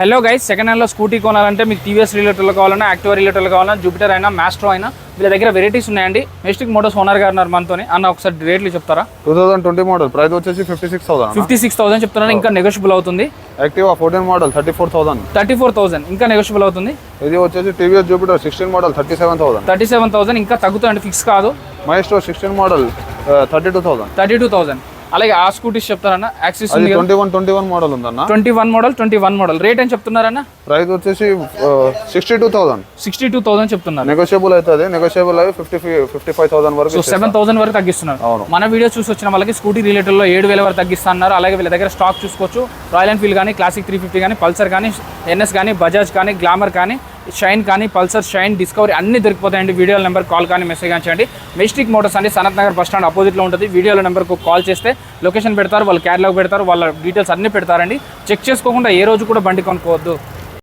Hello guys, second హ్యాండ్లో scooty కొనాలంటే మీకు టీవీఎస్ రిలేటర్లు కావాలన్నా, యాక్టివా రిలేటర్లు కావాలన్నా, జూపిటర్ అయినా, మాస్ట్రో అయినా వీళ్ళ దగ్గర వెరైటీస్ ఉన్నాయండి. మెస్టిక్ మోటార్స్ ఓనర్ గారు ఉన్నారు మనతోని. అన్న ఒకసారి రేట్లు చెప్తారా? 2020 మోడల్, ప్రైస్ వచ్చేసి 56,000 చెప్తున్నారు. ఇంకా నెగోషియబుల్ అవుతుంది. యాక్టివా 14 మోడల్ 34,000 ఇంకా నెగోషియబుల్ అవుతుంది. ఇది వచ్చేసి టీవీఎస్ జూపిటర్ 16 మోడల్ 37,000 ఇంకా తగ్గుతుంది, ఫిక్స్ కాదు. Maestro 16 model 32,000. అలాగే ఆ స్కూటీస్ చెప్తారన్న. యాక్సిస్ 21 మోడల్ ఉందన్న. 21 మోడల్ రేట్ ఏం చెప్తున్నారన్న? ప్రైస్ వచ్చేసి 62,000 చెప్తున్నారు. నెగోషియబుల్ అవుతుంది. నెగోషియబుల్ అయ్యి 55,000 వరకు, 7,000 వరకు తగ్గిస్తున్నారు. మన వీడియో చూసి వచ్చిన వాళ్ళకి స్కూటీ రిలేటెడ్ లో 7,000 వరకు తగ్గిస్తున్నారు. అలాగే వీళ్ళ దగ్గర స్టాక్ చూసుకోవచ్చు. రాయల్ ఎన్ఫీల్డ్ కానీ, క్లాసిక్ 350 కానీ, పల్సర్ కానీ, ఎన్ఎస్ కానీ, బజాజ్ కానీ, గ్లామర్ కానీ, షైన్ కానీ, పల్సర్, షైన్, డిస్కవరీ అన్ని దొరికిపోతాయండి. వీడియోల నెంబర్ కాల్ కానీ మెసేజ్ కానీ చేయండి. మెస్టిక్ మోటార్స్ అండి, సనత్ నగర్ బస్ స్టాండ్ అపోజిట్లో ఉంటుంది. వీడియోల నెంబర్కు కాల్ చేస్తే లొకేషన్ పెడతారు, వాళ్ళు క్యాటలాగ్ పెడతారు, వాళ్ళ డీటెయిల్స్ అన్నీ పెడతారండి. చెక్ చేసుకోకుండా ఏ రోజు కూడా బండి కొనుక్కోవద్దు.